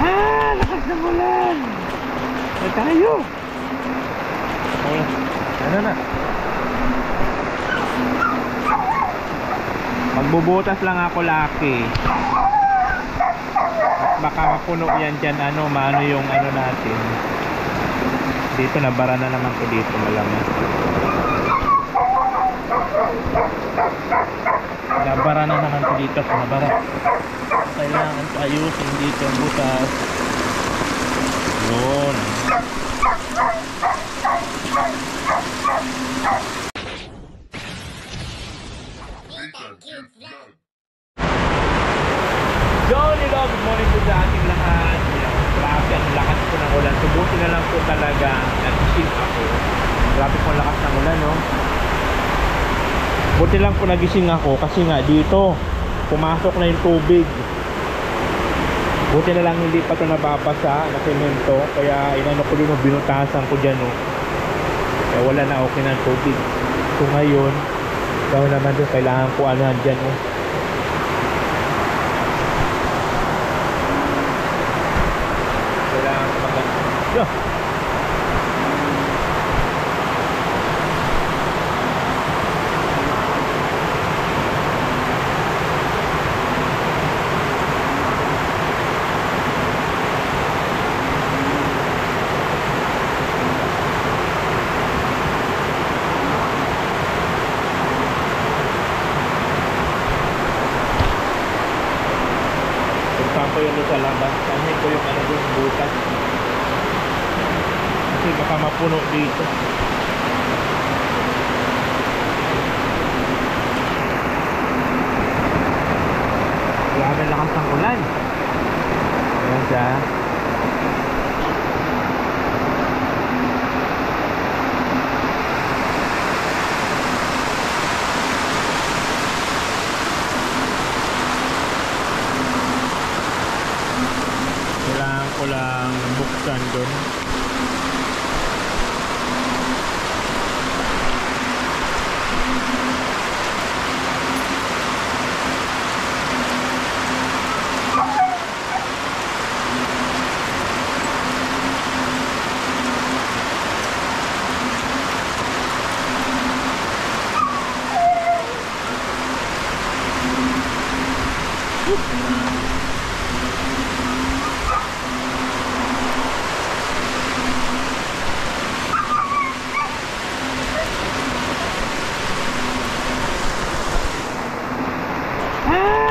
Lakas ng ulan. Ay tayo. Ay, ano na? Magbubutas lang ako, Lucky. At baka mapuno yan dyan, maano yung natin. Dito, nabara na naman ko dito, malamang. Nabara na naman ko dito, nabara. Kailangan ko ayusin dito ang butas. Yun. Good morning po sa ating lahat. Grabe, ang lakas po ng ulan. Subuti na lang po talaga nagising ako. Grabe po ang lakas ng ulan, no? Buti lang po nagising ako kasi nga dito pumasok na yung tubig. Buti na lang hindi pa ito nababasa na semento. Kaya inano ko din, binutasan ko dyan, no? Kaya wala na, okay na tubig. So ngayon gawin naman doon, kailangan ko dyan, no? Kailangan ko yo. Ko yun sa labas, kanhin ko yung doon butas kasi baka mapuno dito. Grabe lakas ng ulan. Ayan siya. Ko lang buksan doon.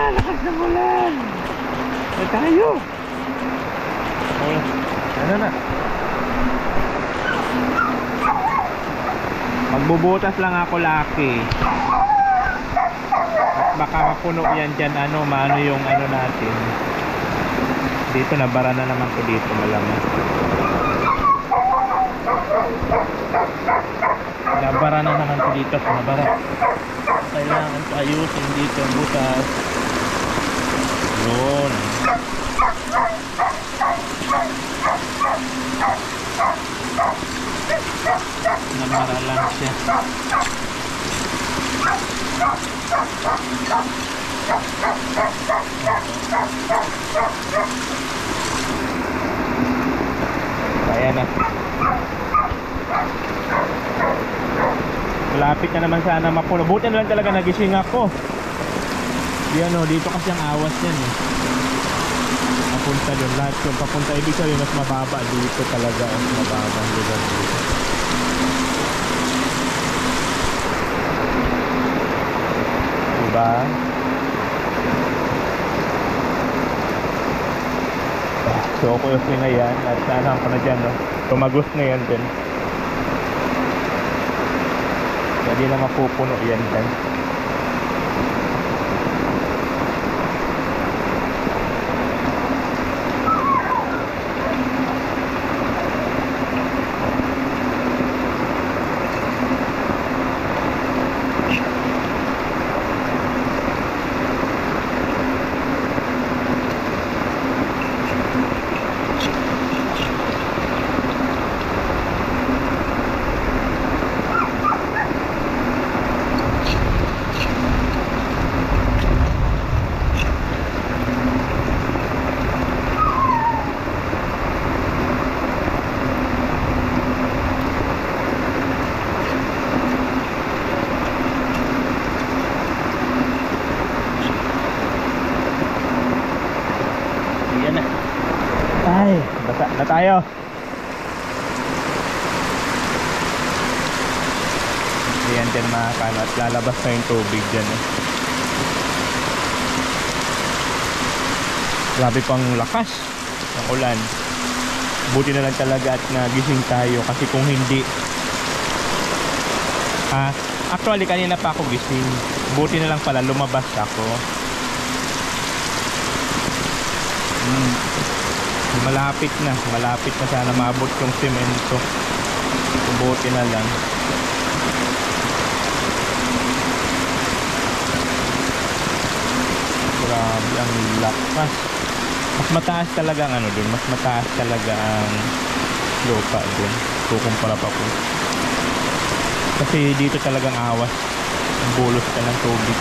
Lakas ng ulan. Ay tayo. Ay, ano na? Magbubutas lang ako, Lucky. At baka mapuno yan dyan, maano yung natin. Dito, nabara na naman ko dito, malamang. Nabara na naman ko dito, nabara. Kailangan ko ayusin dito ang butas. Yun. Nabara lang siya. Kaya na. Malapit na naman sana mapuno. Buti na lang talaga nagising ako. Yan, dito kasi ang awas yan, papunta doon, lahat yung papunta, ibig sabihin mas mababa dito talaga, mas mababa ang lugar dito. Diba? So kuyos na yan at sanahan ko na dyan, tumagos na yan din. Hindi na mapupuno yan din. Ayan na. Ay, basa na tayo. Ayan dyan mga kano, at lalabas na yung tubig dyan eh. Grabe pang lakas ng ulan. Buti na lang talaga at nagising tayo, kasi kung hindi actually kanina pa ako gising. Buti na lang pala lumabas ako. Malapit na sana maabot yung semento. Buti na lang. Grabe ang lakas. Mas mataas talaga ang ano dun, mas mataas talaga ang lupa dun kukumpara pa ko. Kasi dito talagang awas, ang bulos ka ng tubig.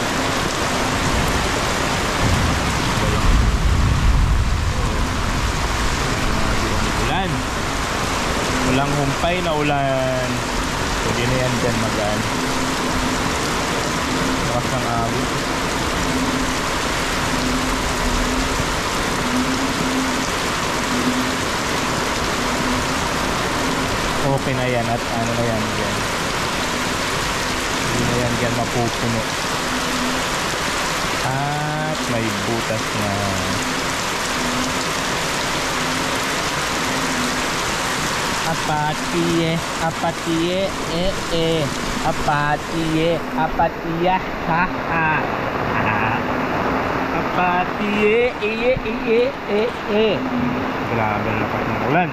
Ulan, walang humpay na ulan. Pwede na yan dyan magaan. Lakas ng awit. Okay na yan at ano na yan dyan. Hindi na yan dyan mapupuno. At may butas na. Apatiye, apatiye, apatiye, apatiya, ha ha. Apatiye, Grabe ang lakas ng ulan.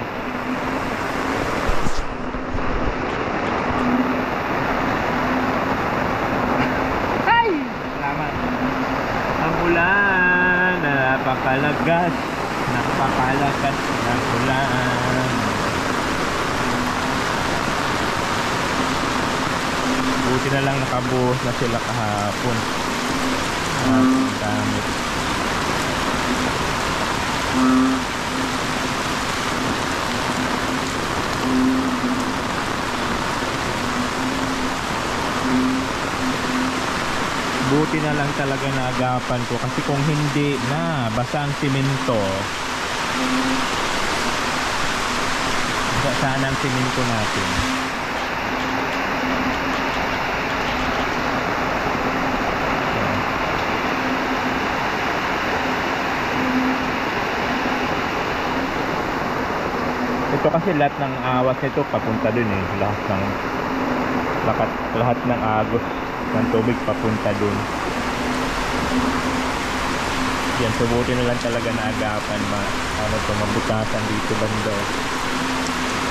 Ulan, napakalakas ng ulan. Buti na lang nakabuhos na sila kahapon. Ang dami. Buti na lang talaga naagapan ko, kasi kung hindi na basa ang simento, basa sana ang simento natin. Ito kasi lahat ng awas nito papunta dun eh, lahat ng agos ng tubig papunta dun. Yan, subuti na lang talaga na agapan mabutasan dito banda.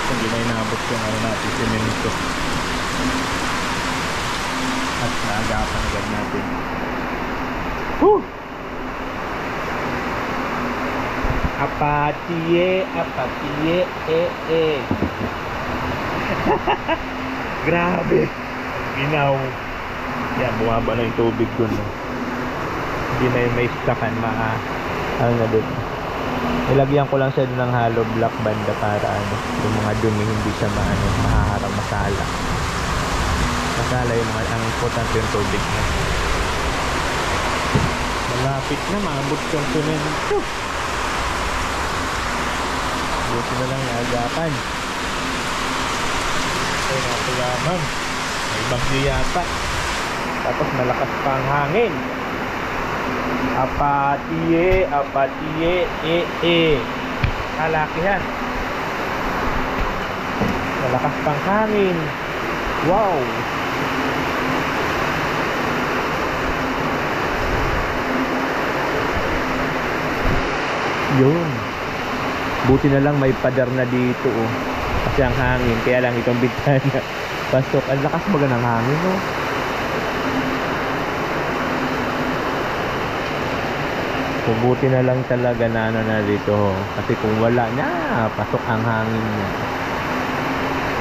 Hindi na inabot yung natin, semento. At naagapan agad natin. Woo! Apatiye, Grabe. Ginaw. Yan, bumaba na yung tubig dun. Hindi na yung may stakan, ano na dun. Nilagyan ko lang siya dun ng hollow block banda para yung mga dumi hindi siya mahaharap, masala yung mga, ang important yung tubig na. Malapit na maabot yung semento. Buti na lang naagapan. Ay, nakulaman. May bagyo yata. Tapos malakas pang hangin. Apatiye, kalakihan. Malakas pang hangin. Wow. Yun. Buti na lang may padar na dito oh. Kasi ang hangin, kaya lang itong bintana pasok. Ang lakas baga ng hangin oh. So, buti na lang talaga na na dito oh. Kasi kung wala na, pasok ang hangin niya,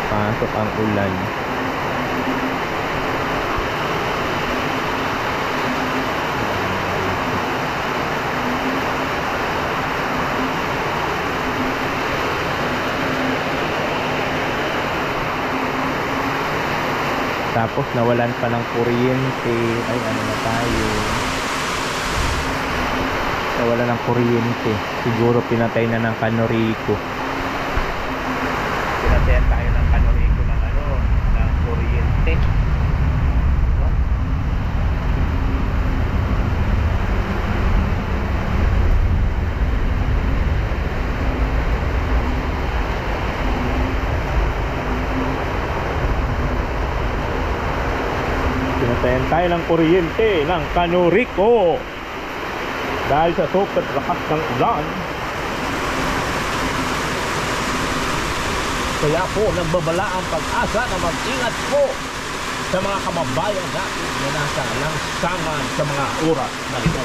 pasok ang ulan. Tapos nawalan pa ng kuryente. Ay, ano na tayo. Nawala ng kuryente. Siguro pinatay na ng Canorico. Pinatayan tayo ng Canorico ng ng kuryente. Pinatayan tayo ng kuryente ng Canorico. Dahil sa super lakas ng ulan. Kaya po nagbabala ang pag-asa na mag-ingat po sa mga kababayan natin na nasa langsangan sa mga oras na ito.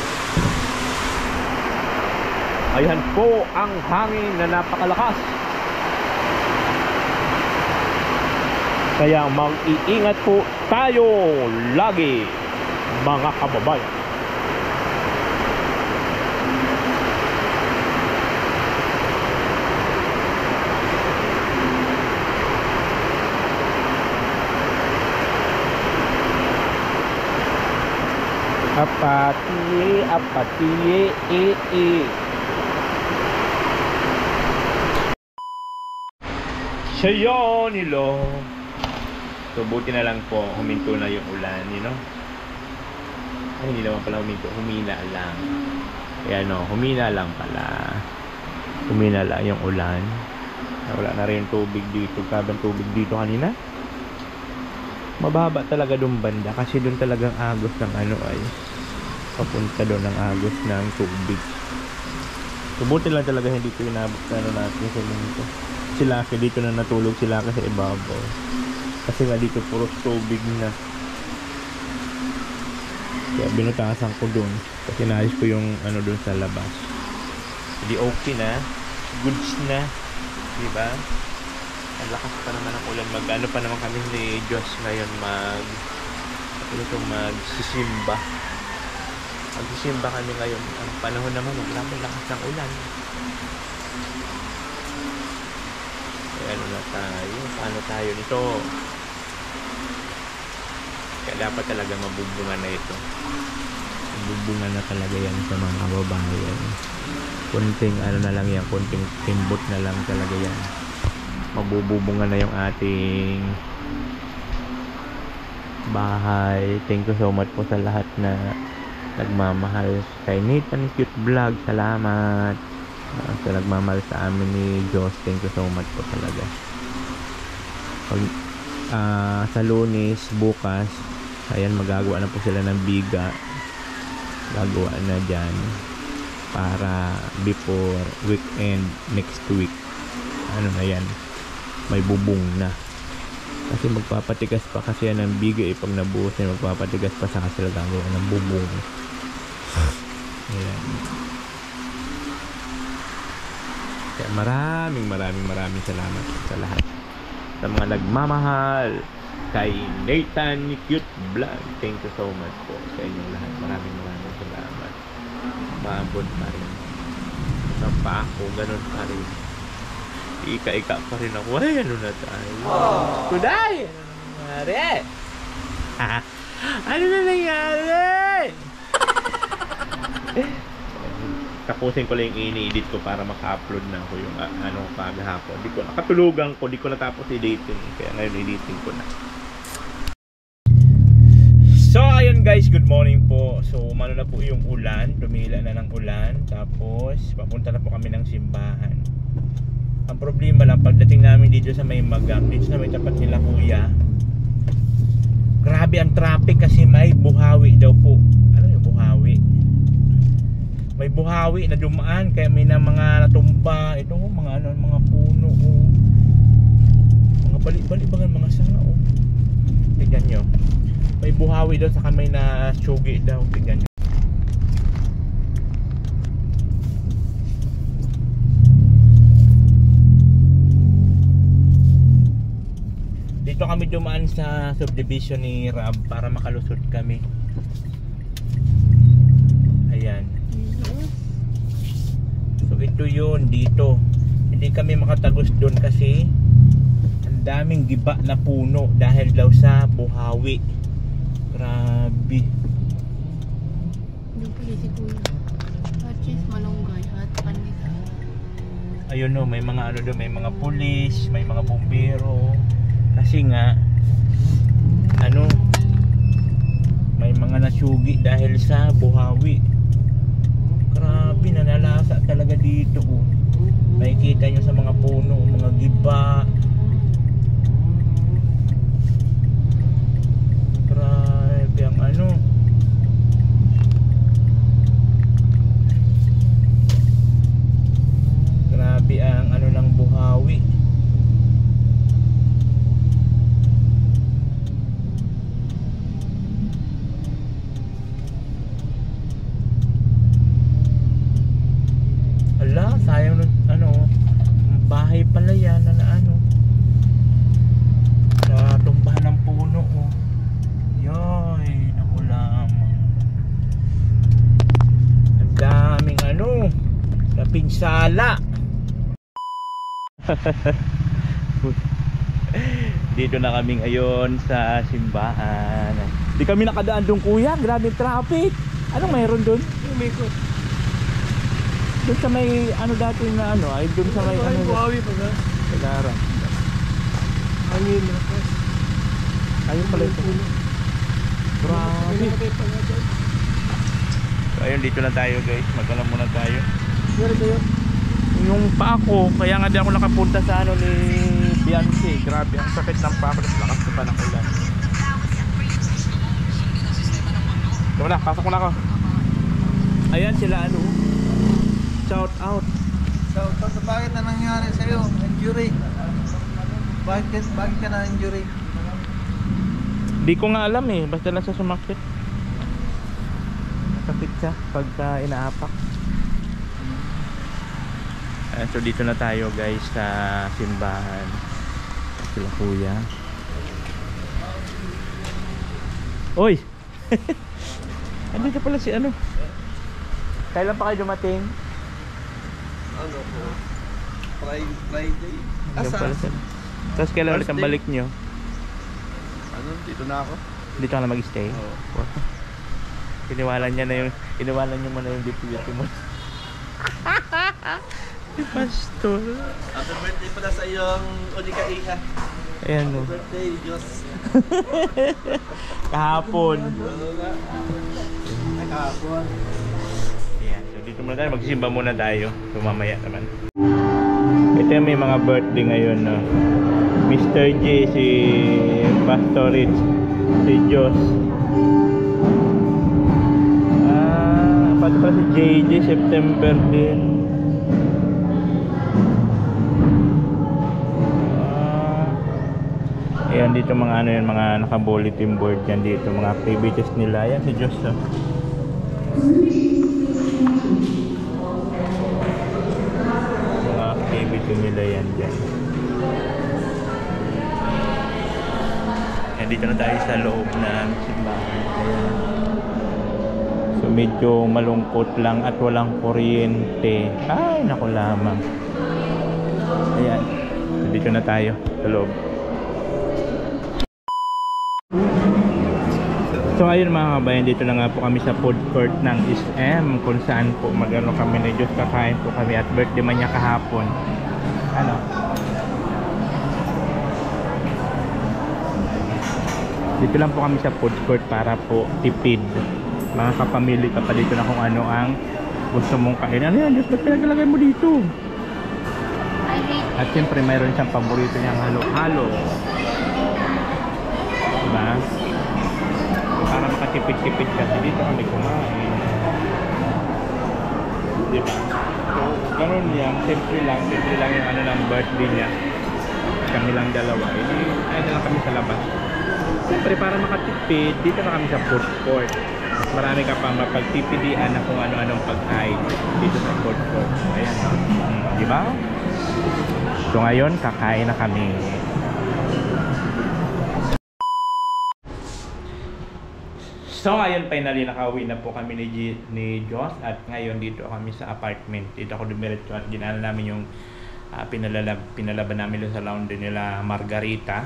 Ayan po ang hangin na napakalakas. Kaya mag-iingat po tayo lagi, mga kababayan. Apati, Siya nilo. So buti na lang po huminto na yung ulan, Ay, hindi naman pala huminto, humina lang. Ayan humina lang pala. Humina lang yung ulan. Wala na rin tubig dito. Kabang tubig dito kanina. Mababa talaga doon banda kasi doon talagang agos ng ay papunta doon ng agos ng tubig. Subuti lang talaga hindi ko inabot natin sa dito. Sila kasi dito na natulog sila kasi ibabaw. Kasi nga dito puros tubig na. Kaya binutasan ko doon kasi naayos ko yung doon sa labas. Hindi okay na. Goods na. Diba? Ang lakas pa naman ang ulan. Pa naman kami ni Diyos ngayon magsisimba. Magsisimba kami ngayon. Ang panahon naman maglamang lakas ng ulan. Kaya na tayo? Paano tayo nito? Kaya dapat talaga mabubungan na ito. Mabubungan na talaga yan sa mga kababayan. Kunting na lang yan. Kunting timbot na lang talaga yan. Mabububungan na yung ating bahay. Thank you so much po sa lahat na nagmamahal kay Nathan Cute Vlog. Salamat sa nagmamahal sa amin ni Diyos. Thank you so much po talaga. Sa Lunes bukas, ayan, magagawa na po sila ng biga. Gagawa na dyan para before weekend next week. Na yan, may bubong na kasi magpapatigas pa kasi yan ang bigay pag nabuhos na magpapatigas pa sa sila gagawa ng bubong. Ayan. Kaya maraming salamat sa lahat sa mga nagmamahal kay Nathan Cute Vlog. Thank you so much po sa inyong lahat. Maraming salamat. Maabot pa rin ng pa ako, ganun pa rin. Ika-ika pa rin ako. Ay, na tayo? Kuday! Ano na nangyari? Tapusin ko lang yung ini-edit ko para maka-upload na ako yung paghapon. Di ko nakatulugan ko, di ko natapos editing. Kaya ngayon editing ko na. So ayun guys, good morning po. So umano na po yung ulan, tumila na ng ulan. Tapos papunta na po kami ng simbahan. Ang problema lang, pagdating namin dito sa may Magang, dito sa may tapat nila kuya, grabe ang traffic kasi may buhawi daw po. Ano yung buhawi? May buhawi na dumaan kaya may na mga natumba. Ito mga mga puno, mga bali-bali mga sanga. Tingnan nyo, may buhawi daw sa kamay na sugi daw. Tingnan nyo. Dito kami dumaan sa subdivision ni Rab para makalusot kami. Ayan. So ito yun dito. Hindi kami makatagos doon kasi ang daming giba na puno dahil daw sa buhawi. Grabe. Yung pala si Kuya. Purchase. Ayun no, may mga ano doon, may mga pulis, may mga bumbero. Kasi nga ano, may mga nasugi dahil sa buhawi. Grabe, nanalasa talaga dito oh. Makikita nyo sa mga puno, mga giba. Grabe ang ano. Grabe ang ano ng buhawi. Hala, sayang nun, ano, bahay pala yan na ano, natumbahan ng puno oh. Yoy, naku lamang. Ang daming ano, napinsala. Dito na kami ngayon sa simbahan. Di kami nakadaan doon kuya, grabe traffic. Anong mayroon doon? Umikot. Doon sa may ano dati na ano, ay doon sa may ano. Buhawi pa ba? Kailangan. Hangin na pa. Ayun pala ito. Grabe. So ayun, dito na tayo guys. Magkalam muna tayo. Meron kayo? Yung pa ako, kaya nga di ako nakapunta sa ano ni Beyonce. Grabe, ang sakit ng pa ako. Lakas pa ng ulan. So wala, pasok ko na ako. Ayan sila ano. Shout out. So, bakit na nangyari sa'yo? Injury? Bakit ka na injury? Di ko nga alam eh, basta lang sa sumakit. Sakit siya pagka inaapak. So dito na tayo guys sa simbahan. Sila kuya. Oy! Andito pala si ano? Kailan pa kayo dumating? Ano po? Friday? Asa? Tapos kailan ulit ang balik nyo? Ano? Dito na ako? Dito ka na mag-stay? Oo. Iniwalan niya na yung, iniwalan niyo mo na yung deputy mo. Si Pastor. Happy birthday pala sa iyong Unika Iha. Ayan o. Happy birthday, Diyos. Kahapon. Kahapon. Ayan. So dito muna tayo. Magsimba muna tayo. So mamaya naman. Ito yung may mga birthday ngayon. No? Mr. J, si Pastor Rich, si Diyos. Pati pa si JJ, September din. Ayan dito mga ano yan, mga naka-bulletin board yan dito, mga activities nila. Ayan si Diyos. Mga activity nila yan dyan. Ayan dito na tayo sa loob ng simbahan. Ayan. So medyo malungkot lang at walang kuryente. Ay naku lamang. Ayan. So, dito na tayo sa loob. So ayun mga kabayan, dito na nga po kami sa food court ng SM, kung saan po magano kami na Diyos, kakain po kami at birthday man niya kahapon. Ano? Dito lang po kami sa food court para po tipid. Mga kapamili ka pa dito na kung ano ang gusto mong kain. Ano yan Diyos, ba't pinaglagay mo dito? At siyempre mayroon siyang paborito niyang halo-halo. Diba? Para makatipid-tipid kasi dito kami kumain. Diba? So, ganun yan. Simple lang yung ano ng birthday niya. Kami lang dalawa. Ay na lang kami sa labas. Siyempre para makatipid, dito na kami sa food court. Marami ka pa mapagtipidian na kung ano-anong pagkain dito sa food court. Ayan. Diba? So ngayon, kakain na kami. So ngayon finally nakauwi na po kami ni Joss at ngayon dito kami sa apartment. Dito ako dumiretso at ginala namin yung pinalaban namin sa laundry nila Margarita.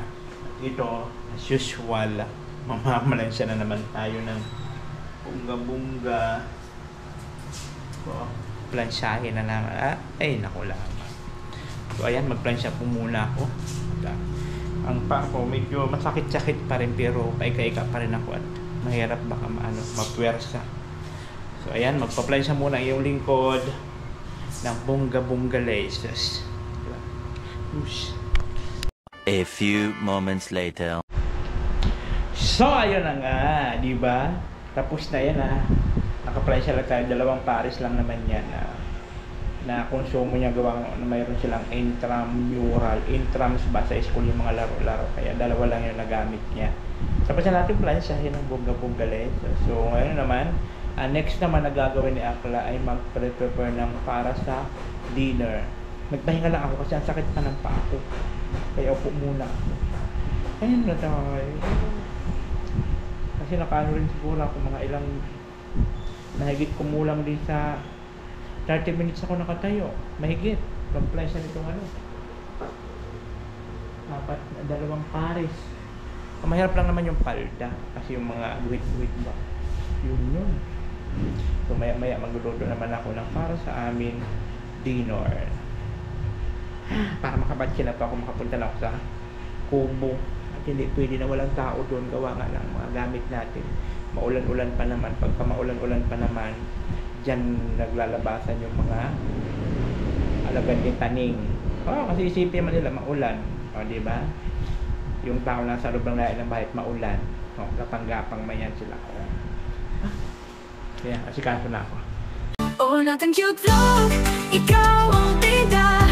Ito as usual, mamamalansya na naman tayo ng bunga-bunga. So, plansyahin na naman. Ay, naku lang. So, ayan, magplansya po muna ako. Ang pa ko, medyo masakit-sakit pa rin, pero kaika-ika pa rin ako at mahirap baka mapwersa. So, ayan, magpa-plansya muna ang iyong lingkod ng bongga-bongga laces. A few moments later. So, ayun na nga, di ba? Tapos na yan, naka-plansya lang tayo, 2 pares lang naman yan, na konsumo niya gawa na mayroon silang intramural, intrams ba sa school yung mga laro-laro, kaya 2 lang yung nagamit niya. Tapos na natin plansyahin ng bongga-bongga laces. So, ngayon naman, next naman na gagawin ni Akla ay mag-prepare ng para sa dinner. Nagpahinga lang ako kasi ang sakit pa ng paa ko. Kaya upo muna ako. Ayun na tayo. Kasi nakaano rin siguro ako mga ilang mahigit kumulang din sa 30 minutes ako nakatayo. Mahigit. Pag-plansya nitong 2 pares. Mahirap lang naman yung palda kasi yung mga guhit-guhit ba. Yun. So maya magluluto naman ako ng para sa amin dinner. Para makabatsin na pa ako, makapunta na ako sa Kubo. At hindi pwede na walang tao doon, gawa nga ng mga gamit natin. Maulan-ulan pa naman. Pagka maulan-ulan pa naman, dyan naglalabasan yung mga alagad ng taning. Kasi isipin man nila maulan. Di ba? Yung tao lang sa loob ng lahat ng bahay maulan. Kapang-gapang mayan sila. Kaya, asikaso na ako. Oh, natin cute vlog, ikaw ang bida.